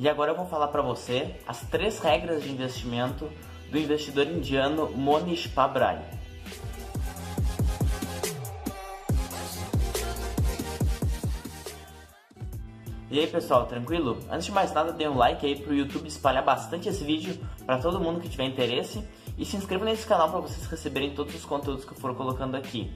E agora eu vou falar para você as 3 regras de investimento do investidor indiano Mohnish Pabrai. E aí pessoal, tranquilo? Antes de mais nada, dê um like aí pro YouTube espalhar bastante esse vídeo para todo mundo que tiver interesse e se inscreva nesse canal para vocês receberem todos os conteúdos que eu for colocando aqui.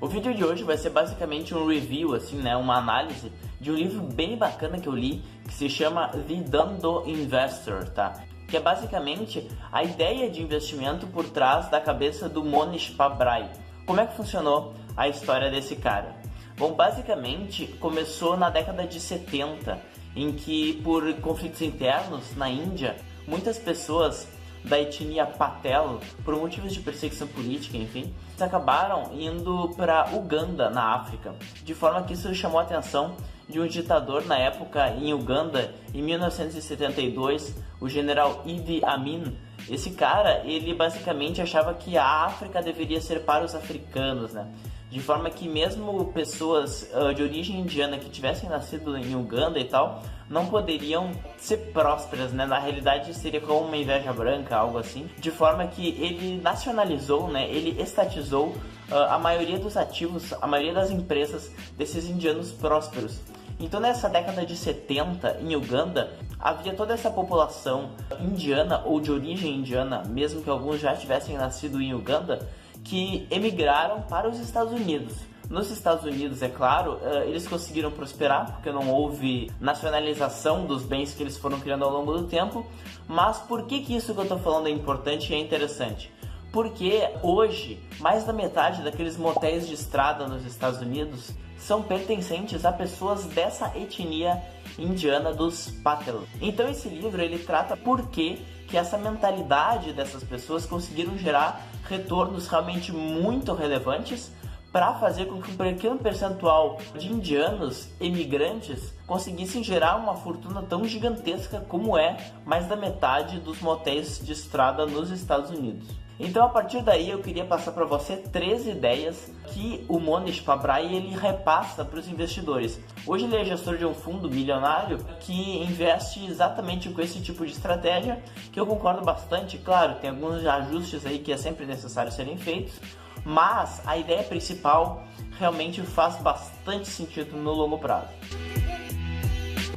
O vídeo de hoje vai ser basicamente um review, assim, né, uma análise de um livro bem bacana que eu li, que se chama The Dhandho Investor, tá? Que é basicamente a ideia de investimento por trás da cabeça do Mohnish Pabrai. Como é que funcionou a história desse cara? Bom, basicamente começou na década de 70, em que por conflitos internos na Índia, muitas pessoas da etnia Patel, por motivos de perseguição política, enfim, acabaram indo para Uganda, na África, de forma que isso chamou a atenção de um ditador na época em Uganda, em 1972, o general Idi Amin. Esse cara, ele basicamente achava que a África deveria ser para os africanos, né? De forma que mesmo pessoas de origem indiana que tivessem nascido em Uganda e tal, não poderiam ser prósperas, né? Na realidade seria como uma inveja branca, algo assim. De forma que ele nacionalizou, né? Ele estatizou a maioria dos ativos, a maioria das empresas desses indianos prósperos. Então nessa década de 70, em Uganda, havia toda essa população indiana ou de origem indiana, mesmo que alguns já tivessem nascido em Uganda, que emigraram para os Estados Unidos. Nos Estados Unidos, é claro, eles conseguiram prosperar, porque não houve nacionalização dos bens que eles foram criando ao longo do tempo. Mas por que isso que eu estou falando é importante e é interessante? Porque hoje, mais da metade daqueles motéis de estrada nos Estados Unidos são pertencentes a pessoas dessa etnia indiana dos Patel. Então esse livro ele trata por que essa mentalidade dessas pessoas conseguiram gerar retornos realmente muito relevantes para fazer com que um pequeno percentual de indianos emigrantes conseguissem gerar uma fortuna tão gigantesca como é mais da metade dos motéis de estrada nos Estados Unidos. Então a partir daí eu queria passar para você 3 ideias que o Mohnish Pabrai ele repassa para os investidores. Hoje ele é gestor de um fundo milionário que investe exatamente com esse tipo de estratégia, que eu concordo bastante. Claro, tem alguns ajustes aí que é sempre necessário serem feitos, mas a ideia principal realmente faz bastante sentido no longo prazo.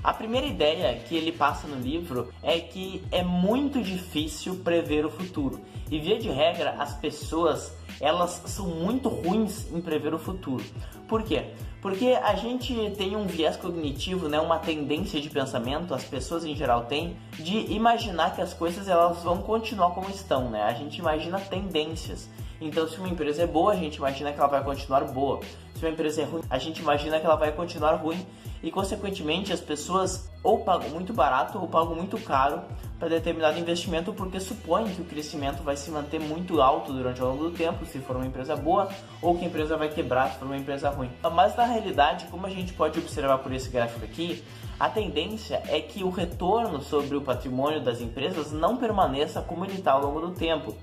A primeira ideia que ele passa no livro é que é muito difícil prever o futuro. E via de regra, as pessoas elas são muito ruins em prever o futuro. Por quê? Porque a gente tem um viés cognitivo, né, uma tendência de pensamento, as pessoas em geral têm, de imaginar que as coisas elas vão continuar como estão, né? A gente imagina tendências. Então, se uma empresa é boa, a gente imagina que ela vai continuar boa. Se uma empresa é ruim, a gente imagina que ela vai continuar ruim. E, consequentemente, as pessoas ou pagam muito barato ou pagam muito caro para determinado investimento porque supõem que o crescimento vai se manter muito alto durante o longo do tempo, se for uma empresa boa, ou que a empresa vai quebrar se for uma empresa ruim. Mas, na realidade, como a gente pode observar por esse gráfico aqui, a tendência é que o retorno sobre o patrimônio das empresas não permaneça como ele está ao longo do tempo.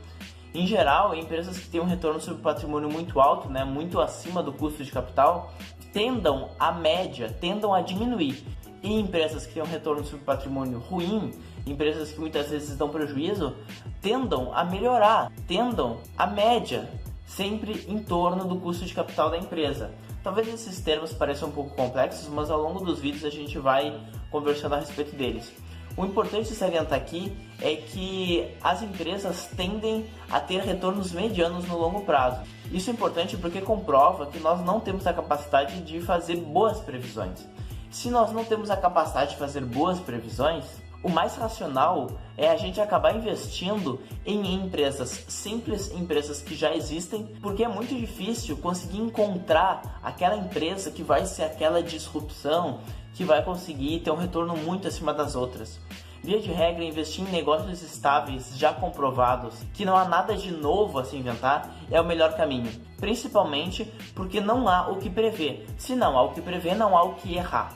Em geral, empresas que têm um retorno sobre o patrimônio muito alto, né, muito acima do custo de capital, tendam a diminuir. E empresas que têm um retorno sobre o patrimônio ruim, empresas que muitas vezes dão prejuízo, tendam a melhorar, tendam a média, sempre em torno do custo de capital da empresa. Talvez esses termos pareçam um pouco complexos, mas ao longo dos vídeos a gente vai conversando a respeito deles. O importante de salientar aqui é que as empresas tendem a ter retornos medianos no longo prazo. Isso é importante porque comprova que nós não temos a capacidade de fazer boas previsões. Se nós não temos a capacidade de fazer boas previsões, o mais racional é a gente acabar investindo em empresas simples, empresas que já existem, porque é muito difícil conseguir encontrar aquela empresa que vai ser aquela disrupção, que vai conseguir ter um retorno muito acima das outras. Via de regra, investir em negócios estáveis, já comprovados, que não há nada de novo a se inventar, é o melhor caminho. Principalmente porque não há o que prever. Se não há o que prever, não há o que errar.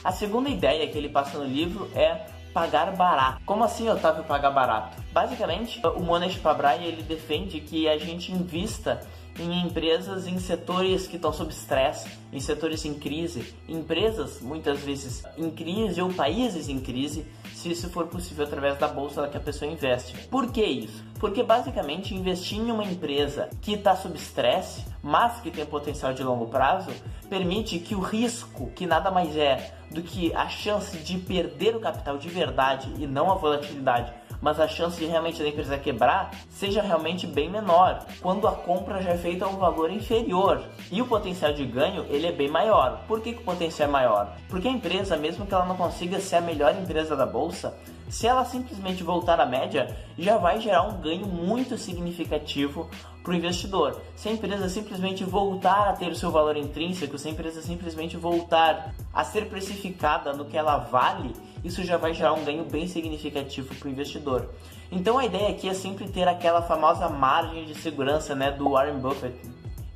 A segunda ideia que ele passa no livro é pagar barato. Como assim, Otávio, pagar barato? Basicamente, o Mohnish Pabrai ele defende que a gente invista em empresas em setores que estão sob estresse, em setores em crise, empresas muitas vezes em crise ou países em crise, se isso for possível através da bolsa que a pessoa investe. Por que isso? Porque basicamente investir em uma empresa que está sob estresse, mas que tem potencial de longo prazo, permite que o risco, que nada mais é do que a chance de perder o capital de verdade e não a volatilidade, mas a chance de realmente da empresa quebrar, seja realmente bem menor, quando a compra já é feita a um valor inferior. E o potencial de ganho, ele é bem maior. Por que o potencial é maior? Porque a empresa, mesmo que ela não consiga ser a melhor empresa da bolsa, se ela simplesmente voltar à média, já vai gerar um ganho muito significativo para o investidor. Se a empresa simplesmente voltar a ter o seu valor intrínseco, se a empresa simplesmente voltar a ser precificada no que ela vale, isso já vai gerar um ganho bem significativo para o investidor. Então a ideia aqui é sempre ter aquela famosa margem de segurança, né, do Warren Buffett,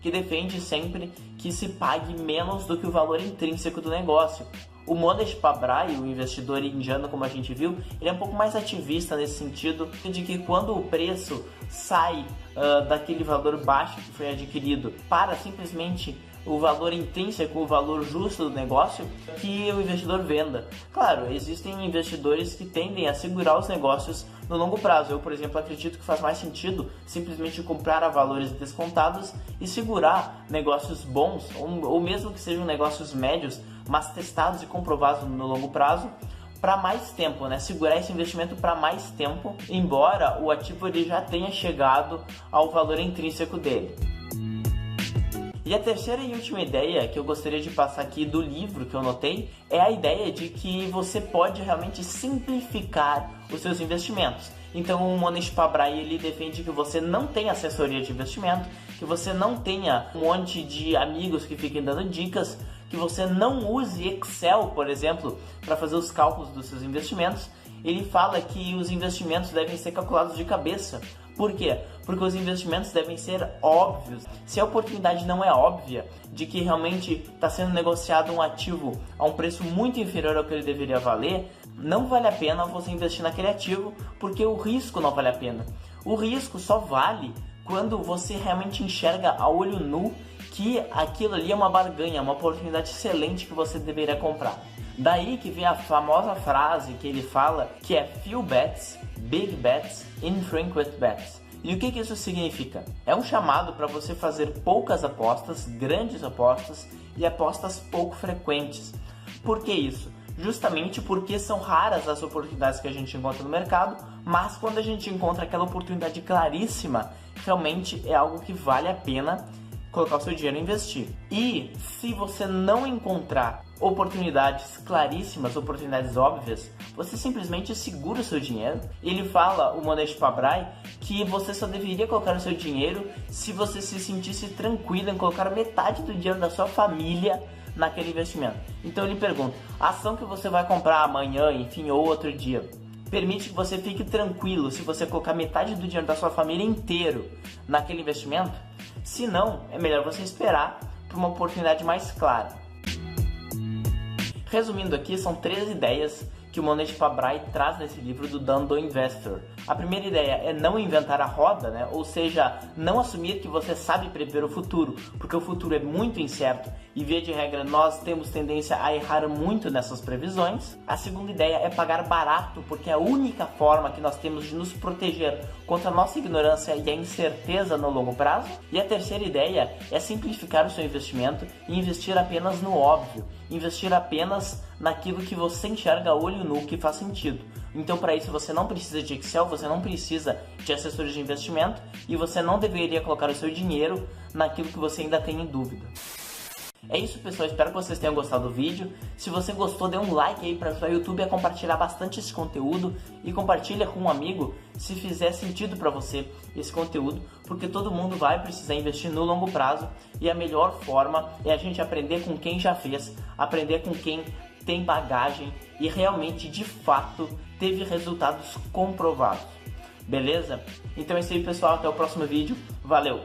que defende sempre que se pague menos do que o valor intrínseco do negócio. O Mohnish Pabrai, o investidor indiano, como a gente viu, ele é um pouco mais ativista nesse sentido, de que quando o preço sai daquele valor baixo que foi adquirido para simplesmente o valor intrínseco, o valor justo do negócio, que o investidor venda. Claro, existem investidores que tendem a segurar os negócios no longo prazo. Eu, por exemplo, acredito que faz mais sentido simplesmente comprar a valores descontados e segurar negócios bons, ou mesmo que sejam negócios médios, mas testados e comprovados no longo prazo, para mais tempo, né? Segurar esse investimento para mais tempo, embora o ativo ele já tenha chegado ao valor intrínseco dele. E a terceira e última ideia que eu gostaria de passar aqui do livro que eu notei é a ideia de que você pode realmente simplificar os seus investimentos. Então o Mohnish Pabrai ele defende que você não tenha assessoria de investimento, que você não tenha um monte de amigos que fiquem dando dicas, que você não use Excel, por exemplo, para fazer os cálculos dos seus investimentos. Ele fala que os investimentos devem ser calculados de cabeça. Por quê? Porque os investimentos devem ser óbvios. Se a oportunidade não é óbvia de que realmente está sendo negociado um ativo a um preço muito inferior ao que ele deveria valer, não vale a pena você investir naquele ativo, porque o risco não vale a pena. O risco só vale quando você realmente enxerga a olho nu que aquilo ali é uma barganha, uma oportunidade excelente que você deveria comprar. Daí que vem a famosa frase que ele fala, que é few bets, big bets, infrequent bets. E o que isso significa? É um chamado para você fazer poucas apostas, grandes apostas e apostas pouco frequentes. Por que isso? Justamente porque são raras as oportunidades que a gente encontra no mercado, mas quando a gente encontra aquela oportunidade claríssima, realmente é algo que vale a pena colocar o seu dinheiro e investir. E se você não encontrar oportunidades claríssimas, oportunidades óbvias, você simplesmente segura o seu dinheiro. Ele fala, o Mohnish Pabrai, que você só deveria colocar o seu dinheiro se você se sentisse tranquilo em colocar metade do dinheiro da sua família naquele investimento. Então ele pergunta, a ação que você vai comprar amanhã, enfim, ou outro dia, permite que você fique tranquilo se você colocar metade do dinheiro da sua família inteiro naquele investimento? Se não, é melhor você esperar por uma oportunidade mais clara. Resumindo aqui, são 3 ideias que o Mohnish Pabrai traz nesse livro do Dan do Investor. A primeira ideia é não inventar a roda, né? Ou seja, não assumir que você sabe prever o futuro, porque o futuro é muito incerto e, via de regra, nós temos tendência a errar muito nessas previsões. A segunda ideia é pagar barato, porque é a única forma que nós temos de nos proteger contra a nossa ignorância e a incerteza no longo prazo. E a terceira ideia é simplificar o seu investimento e investir apenas no óbvio, investir apenas naquilo que você enxerga a olho nu que faz sentido. Então, para isso, você não precisa de Excel, você não precisa de assessores de investimento e você não deveria colocar o seu dinheiro naquilo que você ainda tem em dúvida. É isso, pessoal, espero que vocês tenham gostado do vídeo. Se você gostou, dê um like aí para ajudar o YouTube a compartilhar bastante esse conteúdo e compartilha com um amigo se fizer sentido para você esse conteúdo, porque todo mundo vai precisar investir no longo prazo e a melhor forma é a gente aprender com quem já fez, aprender com quem tem bagagem e realmente, de fato, teve resultados comprovados. Beleza? Então é isso aí, pessoal, até o próximo vídeo. Valeu!